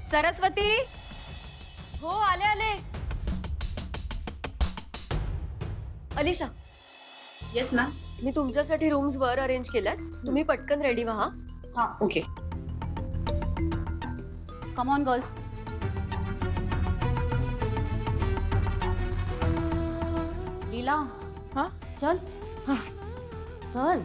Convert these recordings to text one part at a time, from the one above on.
सरस्वती, हो आले आले. अलिशा. Yes ma'am. मी तुमच्यासाठी रूम्स वर अरेंज केल्यात. तुम्ही पटकन रेडी व्हा. हां okay. Come on girls. Leela. हाँ चल. हाँ चल.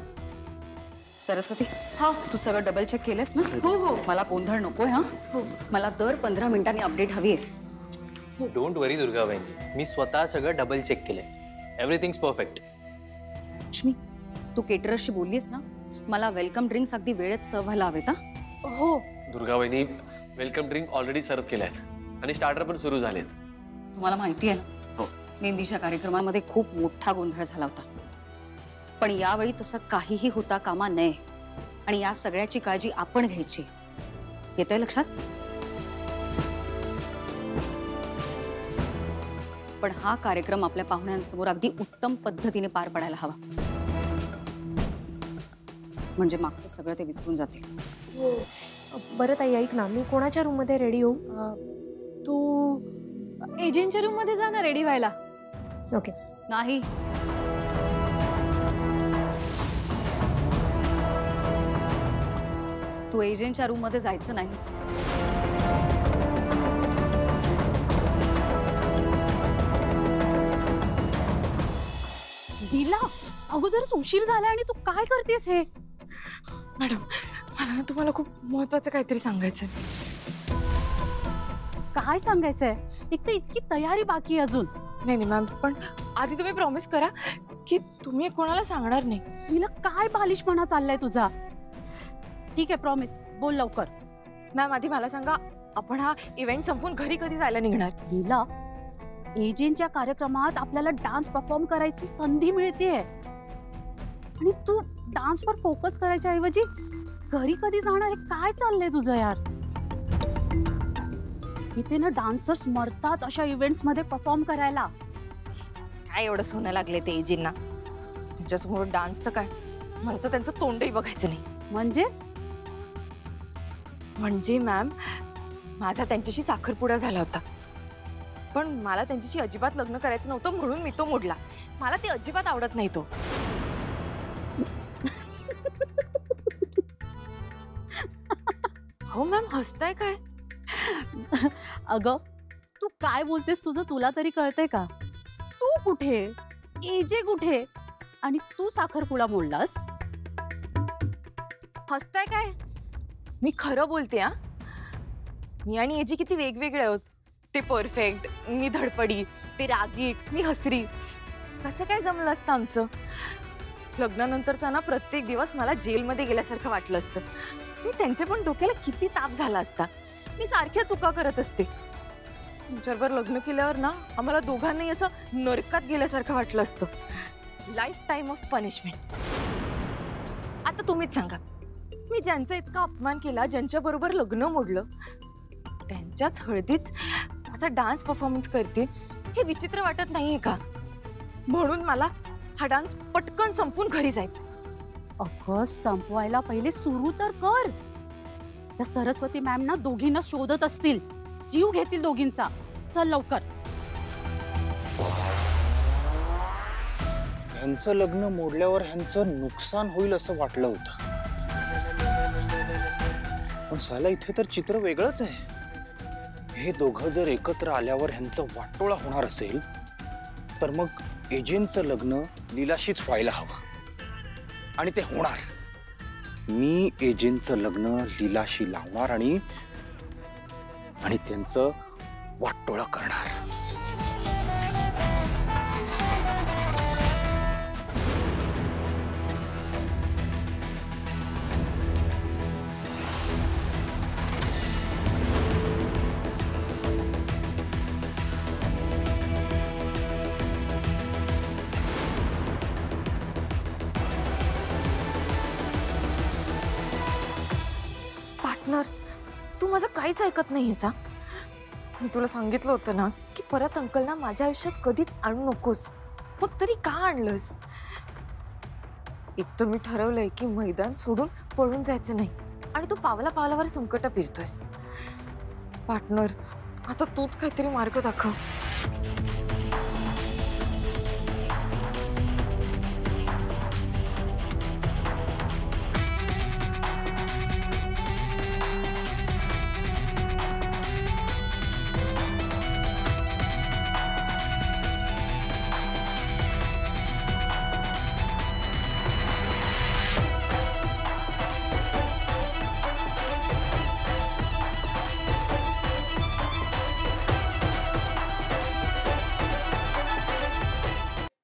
सरस्वती, हाँ तू सगळं डबल चेक केलंस ना? हो हो. मला गोंधळ नकोय. हा हो. मला दर 15 मिनिटांनी अपडेट हवी आहे. डोंट वरी दुर्गा बहिणी, मी स्वतः सगळं डबल चेक केलंय. एव्हरीथिंग्स परफेक्ट. लक्ष्मी, तू केटरर्सशी बोललीस ना? मला वेलकम ड्रिंक्स अगदी वेळेत सर्व व्हायला हवेत. हो. दुर्गा बहिणी, वेलकम ड्रिंक ऑलरेडी सर्व केले आहेत आणि स्टार्टर पण सुरू झालेत. तुम्हाला माहिती आहे ना, हो, मेहंदीच्या कार्यक्रमामध्ये खूप मोठा गोंधळ झाला होता. पण यावेळी तसं काहीही होता कामा नये आणि या सगळ्याची काळजी आपण घ्यायची. येतंय लक्षात? पण हा कार्यक्रम आपल्या पाहुण्यांसमोर अगदी उत्तम पद्धतीने पार पडायला हवा, म्हणजे मागचं सगळं ते विसरून जातील. हो. बरं ताई, ऐक ना, मी कोणाच्या रूम मध्ये रेडी होऊ? तू एजंटच्या रूम मध्ये जा ना रेडी व्हायला. ओके. नाही, तू एजंटच्या रूम मध्ये जायचं नाहीस. लीला, अगोदरच उशीर झाला आणि तू काय करतेस हे? मॅडम, मला ना तुम्हाला खूप महत्त्वाचं काहीतरी सांगायचंय. काय सांगायचंय? एक तर इतकी तयारी बाकी आहे अजून. नाही नाही मॅम, पण आधी तुम्ही प्रॉमिस करा की तुम्ही कोणाला सांगणार नाही. लीला, काय बालिशपणा चाललाय तुझा? ठीक आहे, प्रॉमिस, बोल लवकर. मॅम, आधी मला सांगा, आपण हा इव्हेंट संपून घरी कधी जायला निघणार? लीला, एजंटच्या कार्यक्रमात आपल्याला डान्स परफॉर्म करायची संधी मिळतेय आणि तू डान्सवर फोकस करायच्या ऐवजी घरी कधी जाणार? हे काय चाललंय तुझं यार? इथे ना डान्सर्स मरतात अशा इव्हेंट्स मध्ये परफॉर्म करायला. काय एवढं सोनं लागले ते एजींना? त्यांच्यासमोर डान्स तर काय, मला तर त्यांचं तोंडही बघायचं नाही. म्हणजे मॅम, माझा त्यांच्याशी साखरपुडा झाला होता, पण मला त्यांच्याशी अजिबात लग्न करायचं नव्हतं म्हणून मी तो मोडला. मला ते अजिबात आवडत नाही तो. हो मॅम, हसताय काय? अगं, तू काय बोलतेस तुझं तुला तरी कळतंय का? तू कुठे, एजे कुठे, आणि तू साखरपुडा मोडलास? हसताय काय? मी खरं बोलते. हा, मी आणि एजी किती वेगवेगळे आहोत. ते परफेक्ट, मी धडपडी, ते रागीट, मी हसरी. कसं काय जमलं असतं आमचं? लग्नानंतरचा ना प्रत्येक दिवस मला जेलमध्ये गेल्यासारखं वाटलं असतं. मी त्यांच्या पण डोक्याला किती ताप झाला असता. मी सारख्या चुका करत असते. तुमच्याबरोबर लग्न केल्यावर ना आम्हाला दोघांनाही असं नरकात गेल्यासारखं वाटलं असतं. Life time of punishment. आता तुम्हीच सांगा, मी ज्यांचा इतका अपमान केला, ज्यांच्याबरोबर लग्न मोडलं, त्यांच्याच हळदीत असा डान्स परफॉर्मन्स करते, हे विचित्र वाटत नाहीये का? म्हणून मला हा डान्स पटकन संपून घरी जायचं. अगं, संपवायला पहिले सुरू तर कर. त्या सरस्वती मॅम ना दोघींना शोधत असतील, जीव घेतील दोघींचा. चल लवकर. ह्यांचं लग्न मोडल्यावर ह्यांचं नुकसान होईल असं वाटलं होतं, पण साला इथे तर चित्र वेगळंच आहे. हे दोघं जर एकत्र आल्यावर ह्यांचं वाटोळा होणार असेल तर मग एजंटचं लग्न लीलाशीच व्हायला हवं आणि ते होणार. मी एजंटचं लग्न लीलाशी लावणार आणि त्यांचं वाटोळा करणार. तू माझं काहीच ऐकत नाहीयेस. हा, मी तुला सांगितलं होतं ना की परत अंकलना माझ्या आयुष्यात कधीच आणू नकोस. मग तरी का आणलंस? एक तर मी ठरवलंय की मैदान सोडून पळून जायचं नाही आणि तू पावला पावलावर संकट फिरतोयस. पार्टनर, आता तूच काहीतरी मार्ग दाखव.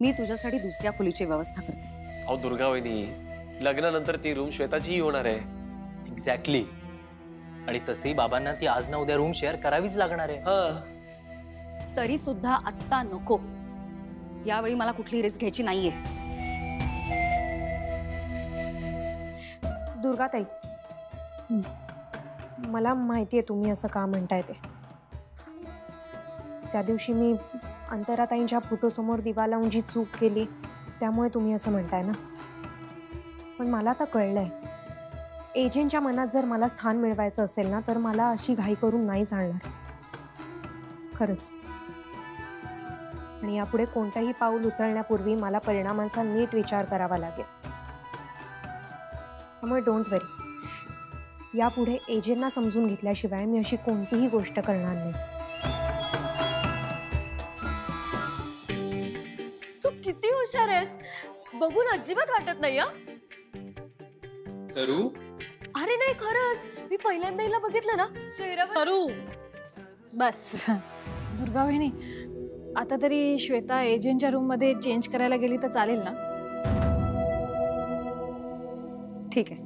मी तुझ्यासाठी दुसऱ्या खोलीची व्यवस्था करते. अहो दुर्गा वहिनी, लग्नानंतर ती रूम श्वेताचीही होणार आहे. एक्झॅक्टली. आणि तसंही बाबांना ती आज ना उद्या रूम शेअर करावीच लागणार आहे. हा, तरी सुद्धा आत्ता नको. यावेळी मला कुठली रिस्क घ्यायची नाहीये. दुर्गाताई, मला माहिती आहे तुम्ही असं का म्हणताय ते. त्या दिवशी मी अंतराताईंच्या फोटोसमोर दिवा लावून जी चूक केली त्यामुळे तुम्ही असं म्हणताय ना. पण मला आता कळलंय, एजंटच्या मनात जर मला स्थान मिळवायचं असेल ना तर मला अशी घाई करून नाही चालणार खरंच. आणि यापुढे कोणतंही पाऊल उचलण्यापूर्वी मला परिणामांचा नीट विचार करावा लागेल. त्यामुळे डोंट वरी, यापुढे एजंटना समजून घेतल्याशिवाय मी अशी कोणतीही गोष्ट करणार नाही. तू किती हुशार आहेस, बघून अजिबात वाटत नाही. हा तरू, अरे नाही खरंच, मी पहिल्यांदा हिला बघितलं ना चेहऱ्यावर. सरू बस. दुर्गा वहिनी, आता तरी श्वेता एजंटच्या रूम मध्ये चेंज करायला गेली तर चालेल ना? ठीक आहे,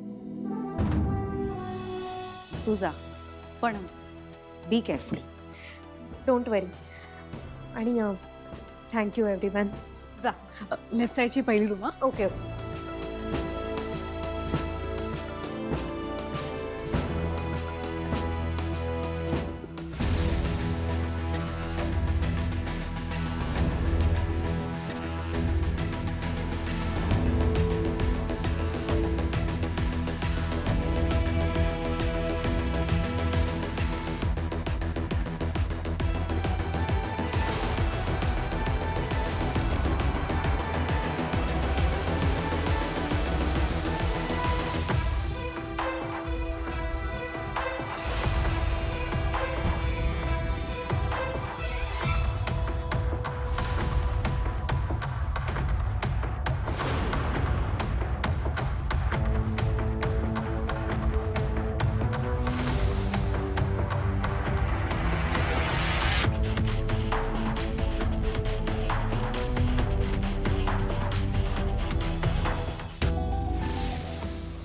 तू जा, पण बी केअरफुल. डोंट वरी. आणि थँक्यू एव्हरीवन. जा, लेफ्ट साईडची पहिली रूम. हा, ओके ओके.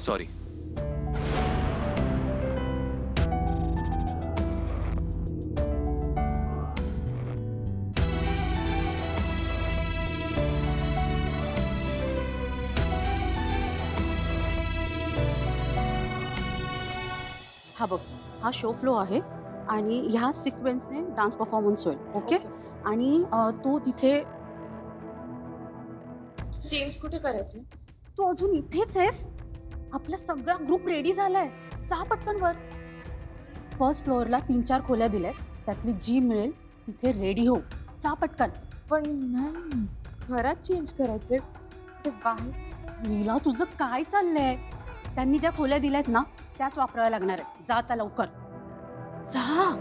सॉरी. हा बघ, हा शो फ्लो आहे आणि ह्या सिक्वेन्सने डान्स परफॉर्मन्स होईल. ओके. आणि तू तिथे चेंज कुठे करायचं? तू अजून इथेच आहेस? आपला सगळा ग्रुप रेडी झालाय. जा पटकन वर. फर्स्ट फ्लोअरला 3-4 खोल्या दिल्यात, त्यातली जी मिळेल तिथे रेडी हो. जा पटकन. पण मॅम, घरात चेंज करायचे ते बाहेर? लीला, तुझं काय चाललंय? त्यांनी ज्या खोल्या दिल्यात ना त्याच वापराव्या लागणार आहेत. जा आता लवकर जा.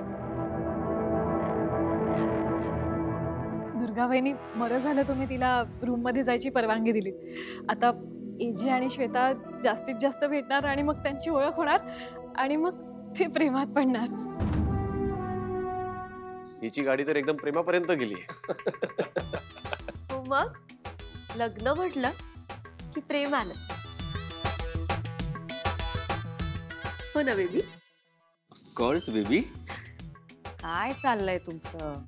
दुर्गा वहिनी, बरं झालं तुम्ही तिला रूम मध्ये जायची परवानगी दिली. आता एजी आणि श्वेता जास्तीत जास्त भेटणार आणि मग त्यांची ओळख होणार आणि मग ते प्रेमात पडणार. हिची गाडी तर एकदम प्रेमापर्यंत गेली. हो, मग लग्न म्हटलं की प्रेम आलंच. हो ना बेबी? Of course baby. काय चाललंय तुमचं?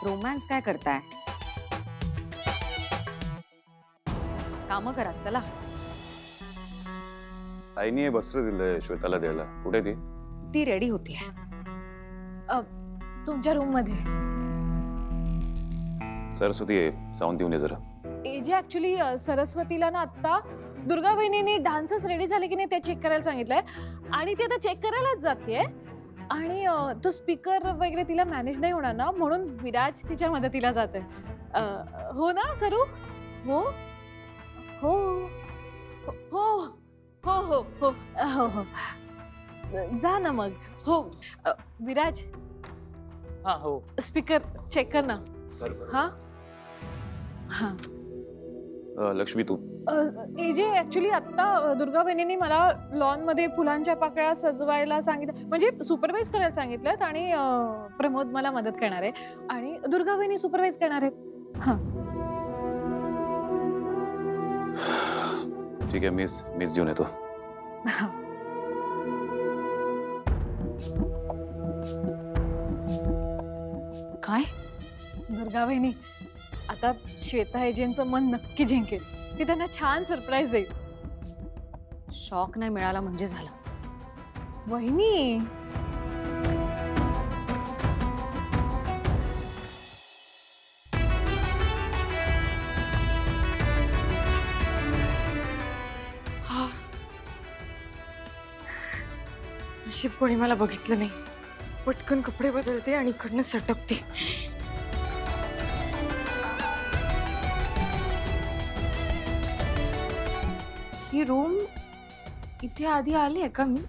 रोमॅन्स काय करताय? कामं करा, चला. आईने वस्त्र दिलंय श्वेताला द्यायला. कुठे ती? ती रेडी होती. तुमच्या रूम मध्ये. सरस्वती आहे, जाऊन देऊन ये जरा. एजी ऍक्च्युली सरस्वतीला ना आता दुर्गा वहिनीने डान्सच रेडी झाले की नाही ते चेक करायला सांगितलंय आणि ती आता चेक करायलाच जातेय. आणि तो स्पीकर वगैरे तिला मॅनेज नाही होणार ना, म्हणून विराज तिच्या मदतीला जाते. हो ना सरू? हो हो हो हो हो हो हो हो. जा ना मग. हो. विराज हा हो. स्पीकर चेक कर ना. हा हा. लक्ष्मी तू एजे ऍक्च्युली आता दुर्गा बहिणींनी मला लॉन मध्ये फुलांच्या पाकळ्या सजवायला सांगितलं, म्हणजे सुपरवाइज करायला सांगितलं, आणि प्रमोद मला मदत करणार आहे आणि दुर्गा बहिणी सुपरवाइज करणार आहेत. हा ठीक आहे, मीच घेऊन येतो. काय? दुर्गा बहिणी आता श्वेता एजेंचं मन नक्की जिंकेल. ती त्यांना छान सरप्राईज देईल. शॉक नाही मिळाला म्हणजे झालं. वहिनी नशीब कोणी मला बघितलं नाही. पटकन कपडे बदलते आणि इकडनं सटकते. ही रूम इथे आधी आली आहे का मी?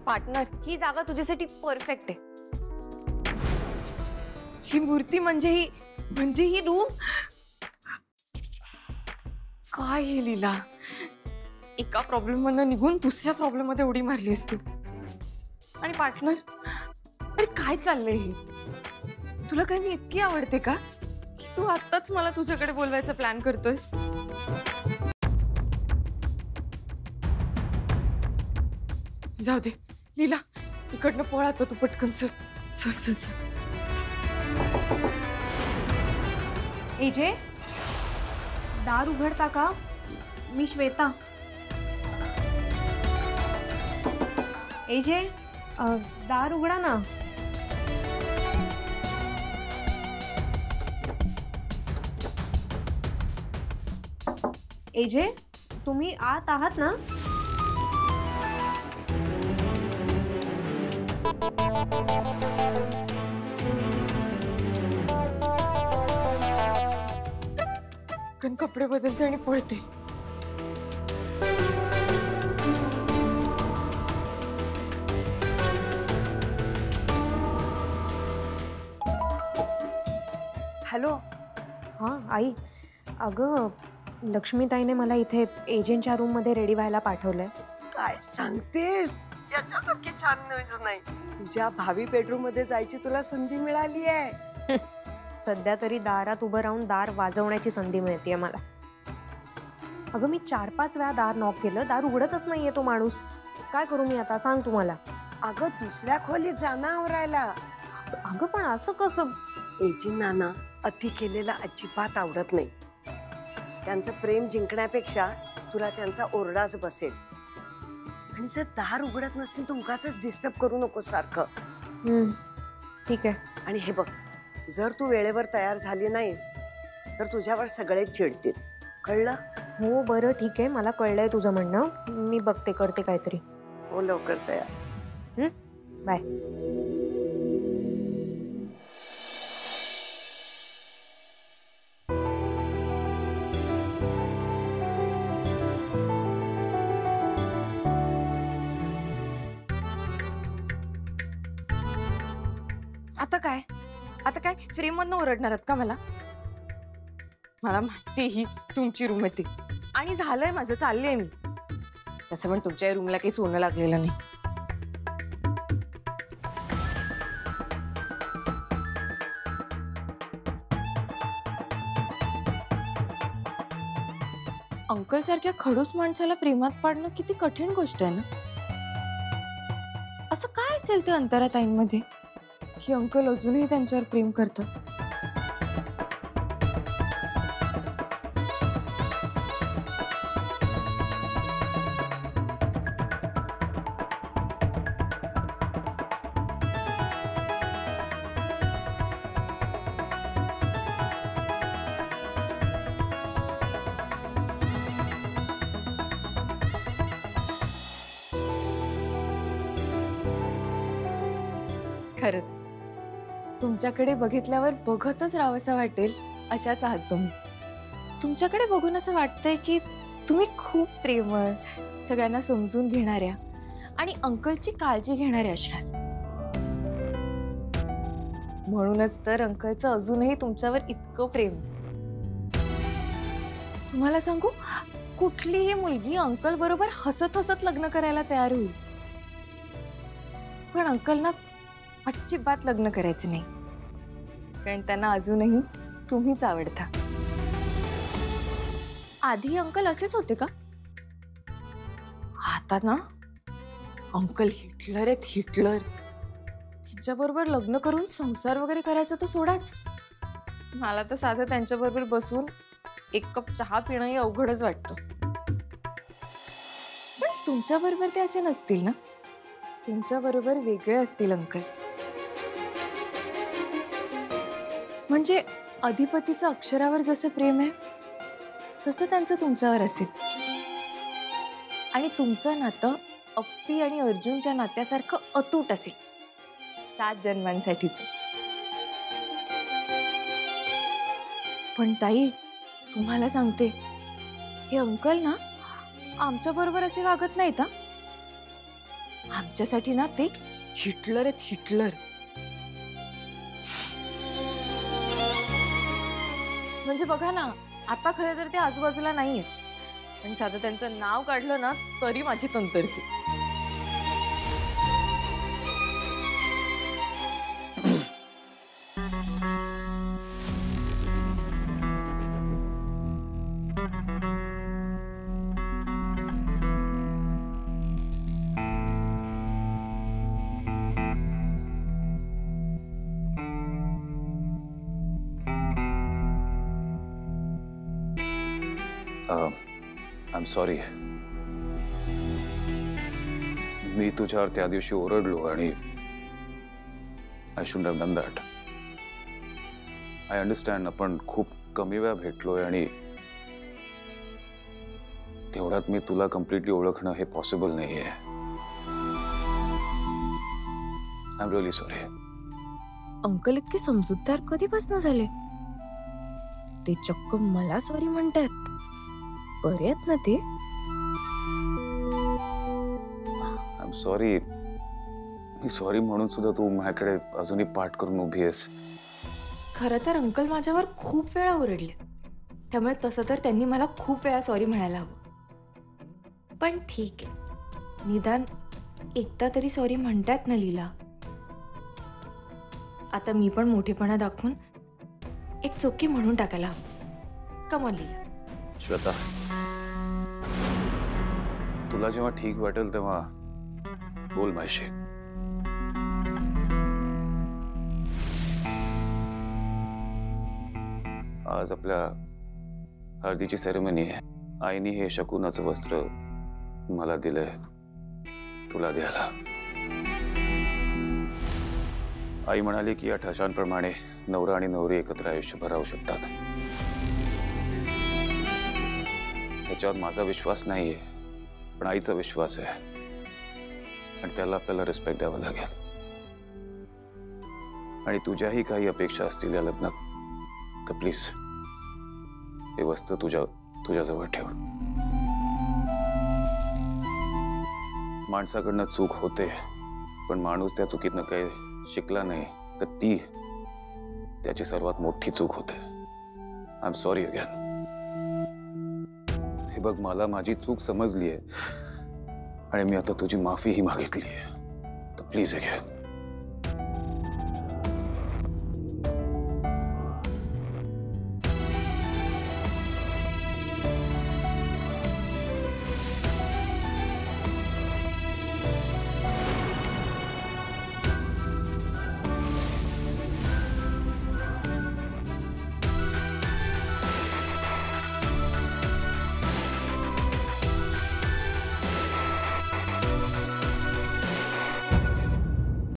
पार्टनर, ही जागा तुझ्यासाठी परफेक्ट आहे. ही मूर्ती म्हणजे ही रूम. काय हे लीला, एका प्रॉब्लेम मधनं निघून दुसऱ्या प्रॉब्लेम मध्ये उडी मारलीस तू. आणि पार्टनर, अरे काय चाललंय हे? तुला काय मी इतकी आवडते का की तू आत्ताच मला तुझ्याकडे बोलवायचा प्लॅन करतोयस? जाऊ दे लीला, इकडनं पळा तू पटकन. चल चल चल चल. एजे, दार उघडता का? मी श्वेता. एजे, दार उघडा ना. एजे, तुम्ही आत आहात ना? कपडे बदलते आणि पळते. हॅलो. हां आई, अगं लक्ष्मीताईने मला इथे एजंटच्या रूम मध्ये रेडी व्हायला पाठवलंय. काय सांगतेस? याच्यासारखी छान न्यूज नाही. तुझ्या भावी बेडरूम मध्ये जायची तुला संधी मिळाली आहे. सध्या तरी दारात उभं राहून दार वाजवण्याची संधी मिळतेय मला. अगं मी 4-5 वेळा दार नॉक केलं, दार उघडतच नाहीये तो माणूस. काय करू मी आता, सांग तू मला. अगं दुसऱ्या खोलीत जाणं आवरायला. अगं पण असं कसं? एजींना ना अति केलेला अजिबात आवडत नाही. त्यांचं प्रेम जिंकण्यापेक्षा तुला त्यांचा ओरडाच बसेल. आणि जर दार उघडत नसेल तर उगाचच डिस्टर्ब करू नको सारखं. ठीक आहे. आणि हे बघ, जर तू वेळेवर तयार झाली नाहीस तर तुझ्यावर सगळेच चिडतील, कळलं? हो बरं ठीक आहे, मला कळलंय तुझं म्हणणं. मी बघते, करते काहीतरी. हो लवकर तयार. बाय. आता काय फ्रेम मधनं ओरडणार का मला? मला माहिती ही तुमची रूम आहे ती. आणि झालंय माझं, चाललंय मी. तसं पण तुमच्या रूमला काही सोनं लागलेलं नाही. अंकल सारख्या खडूस माणसाला प्रेमात पाडणं किती कठीण गोष्ट आहे ना. असं काय असेल ते अंतराताईंमध्ये की अंकल अजूनही त्यांच्यावर प्रेम करतात? खरंच तुमच्याकडे बघितल्यावर बघतच राहावंसं वाटेल अशाच आहात तुम्ही. तुमच्याकडे बघून असं वाटतंय की तुम्ही खूप प्रेमळ, सगळ्यांना समजून घेणाऱ्या आणि अंकलची काळजी घेणाऱ्या असणार. म्हणूनच तर अंकलचं अजूनही तुमच्यावर इतकं प्रेम. तुम्हाला सांगू, कुठलीही मुलगी अंकल बरोबर हसत हसत लग्न करायला तयार होईल, पण अंकलना अजिबात लग्न करायचं नाही, कारण त्यांना अजूनही तुम्हीच आवडता. आधी अंकल असेच होते का? आता ना अंकल हिटलर आहेत, हिटलर. त्यांच्याबरोबर लग्न करून संसार वगैरे करायचं तर सोडाच, मला तर साधं त्यांच्याबरोबर बसून एक कप चहा पिणंही अवघडच वाटतं. पण तुमच्याबरोबर ते असे नसतील ना, तुमच्याबरोबर वेगळे असतील अंकल. म्हणजे अधिपतीचं अक्षरावर जसं प्रेम आहे तसं त्यांचं तुमच्यावर असेल. आणि तुमचं नातं अप्पी आणि अर्जुनच्या नात्यासारखं अतूट असेल, 7 जन्मांसाठीच. पण ताई, तुम्हाला सांगते, हे अंकल ना आमच्या बरोबर असे वागत नाहीत. आमच्यासाठी ना ते हिटलर आहेत, हिटलर. म्हणजे बघा ना, आता खरं तर ते आजूबाजूला नाहीये, पण साधं त्यांचं नाव काढलं ना तरी माझी तंतरते. I am sorry. मी तुझ्यावर त्या दिवशी ओरडलो आणि I should have done that. I understand, आपण खूप कमी वेळा भेटलोय आणि तेवढ्यात मी तुला कम्प्लिटली ओळखणं हे पॉसिबल नाहीये. I am really sorry. Uncle इतके समजूतदार कधीपासून झाले? ते चक्क मला सॉरी म्हणतात. बरे आहेत ना ते? I am sorry. Me sorry म्हणून सुद्धा तू माझ्याकडे अजूनही पाठ करून उभी आहेस. खरं तर अंकल माझ्यावर खूप वेळा ओरडले, त्यामुळे तसं तर त्यांनी मला खूप वेळा सॉरी म्हणायला हवं. पण ठीक आहे, निदान एकदा तरी सॉरी म्हणतात ना लीला. आता मी पण मोठेपणा दाखवून इट्स ओके म्हणून टाकायला हवं. कम ऑन लीला. श्वेता, तुला जेव्हा ठीक वाटेल तेव्हा बोल माझ्याशी. आज आपल्या हळदीची सेरेमनी आहे. आईने हे शकुनाचं वस्त्र मला दिलंय तुला द्यायला. आई म्हणाली की या ठशांप्रमाणे नवरा आणि नवरी एकत्र आयुष्यभर राहू शकतात. ह्याच्यावर माझा विश्वास नाहीये, पण आईचा विश्वास आहे आणि त्याला आपल्याला रिस्पेक्ट द्यावा लागेल. आणि तुझ्याही काही अपेक्षा असतील या लग्नात तर प्लीज हे वस्त्र तुझ्याजवळ ठेव. माणसाकडनं चूक होते, पण माणूस त्या चुकीतनं काही शिकला नाही तर ती त्याची सर्वात मोठी चूक होते. I am sorry again. हे बघ, मला माझी चूक समजली आहे आणि मी आता तुझी माफीही मागितली आहे, तर प्लीज अगेन